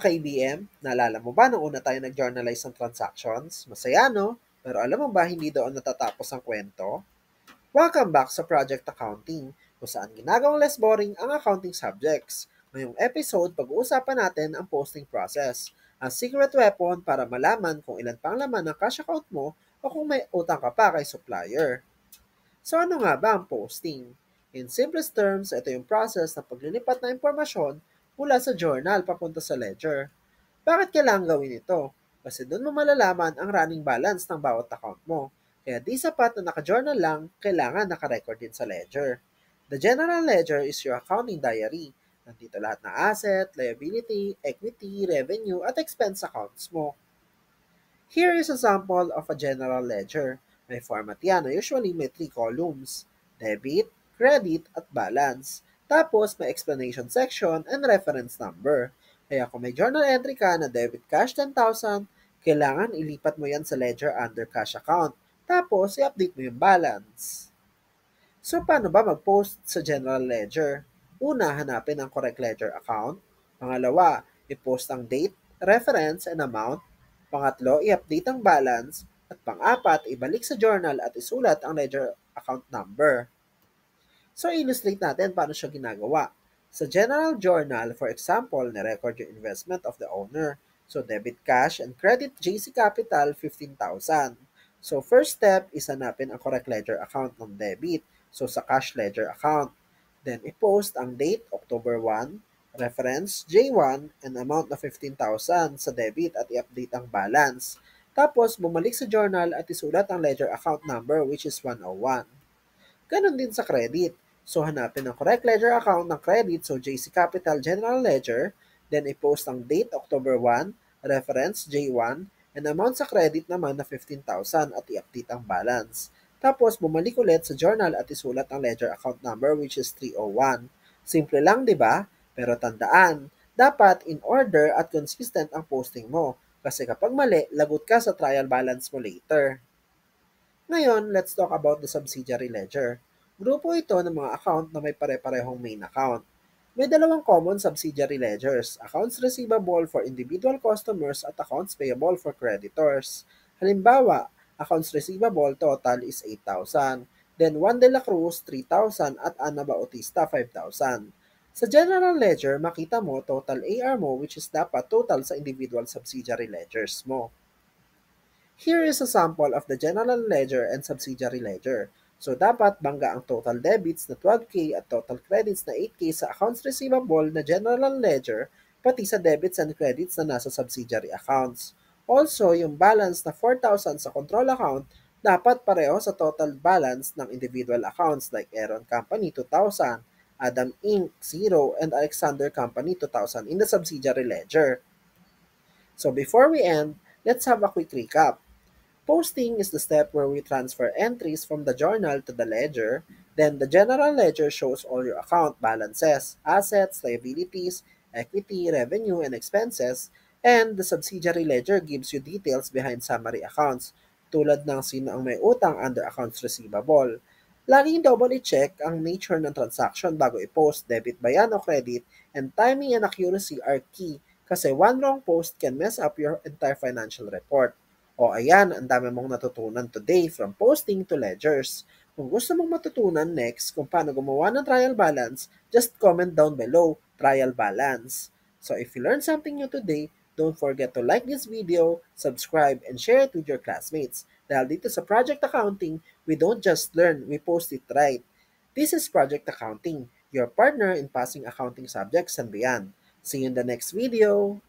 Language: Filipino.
ka-ABM, naalala mo ba nung una tayo nag-journalize ng transactions? Masaya, no? Pero alam mo ba, hindi doon natatapos ang kwento? Welcome back sa Project Accounting, kung saan ginagawang less boring ang accounting subjects. Ngayong episode, pag-uusapan natin ang posting process, ang secret weapon para malaman kung ilan pang laman ng cash account mo o kung may utang ka pa kay supplier. So ano nga ba ang posting? In simplest terms, ito yung process ng paglilipat ng impormasyon mula sa journal papunta sa ledger. Bakit kailangan gawin ito? Kasi doon mo malalaman ang running balance ng bawat account mo. Kaya di sapat na naka-journal lang, kailangan naka-record din sa ledger. The general ledger is your accounting diary. Nandito lahat ng asset, liability, equity, revenue, at expense accounts mo. Here is a sample of a general ledger. May format yan na usually may 3 columns: debit, credit, at balance. Tapos may explanation section and reference number. Kaya kung may journal entry ka na debit cash 10,000, kailangan ilipat mo yan sa ledger under cash account. Tapos i-update mo yung balance. So paano ba mag-post sa general ledger? Una, hanapin ang correct ledger account. Pangalawa, i-post ang date, reference, and amount. Pangatlo, i-update ang balance. At pang-apat, ibalik sa journal at isulat ang ledger account number. So illustrate natin paano siya ginagawa. Sa general journal, for example, na-record yung investment of the owner. So debit cash and credit JC Capital 15,000. So first step is hanapin ang correct ledger account ng debit. So sa cash ledger account. Then i-post ang date October 1, reference J1, and amount na 15,000 sa debit at i-update ang balance. Tapos bumalik sa journal at isulat ang ledger account number which is 101. Ganon din sa credit. So, hanapin ang correct ledger account ng credit, so JC Capital General Ledger, then i-post ang date October 1, reference J1, and amount sa credit naman na 15,000 at i-update ang balance. Tapos, bumalik ulit sa journal at isulat ang ledger account number which is 301. Simple lang, di ba? Pero tandaan, dapat in order at consistent ang posting mo. Kasi kapag mali, lagot ka sa trial balance mo later. Ngayon, let's talk about the subsidiary ledger. Grupo ito ng mga account na may pare-parehong main account. May dalawang common subsidiary ledgers, accounts receivable for individual customers at accounts payable for creditors. Halimbawa, accounts receivable total is 8,000, then Juan de la Cruz 3,000 at Ana Bautista 5,000. Sa general ledger, makita mo total AR mo which is dapat total sa individual subsidiary ledgers mo. Here is a sample of the general ledger and subsidiary ledger. So dapat bangga ang total debits na 12K at total credits na 8K sa accounts receivable na general ledger, pati sa debits and credits na nasa subsidiary accounts. Also, yung balance na 4,000 sa control account, dapat pareho sa total balance ng individual accounts like Aaron Company 2,000, Adam Inc. 0, and Alexander Company 2,000 in the subsidiary ledger. So before we end, let's have a quick recap. Posting is the step where we transfer entries from the journal to the ledger. Then the general ledger shows all your account balances, assets, liabilities, equity, revenue, and expenses. And the subsidiary ledger gives you details behind summary accounts, tulad ng sino ang may utang under accounts receivable. Laging double i-check ang nature ng transaction bago i-post, debit ba yan o credit, and timing and accuracy are key kasi one wrong post can mess up your entire financial report. O ayan, ang dami mong natutunan today from posting to ledgers. Kung gusto mong matutunan next kung paano gumawa ng trial balance, just comment down below, trial balance. So if you learned something new today, don't forget to like this video, subscribe, and share it with your classmates. Dahil dito sa Project Accounting, we don't just learn, we post it right. This is Project Accounting, your partner in passing accounting subjects and beyond. See you in the next video!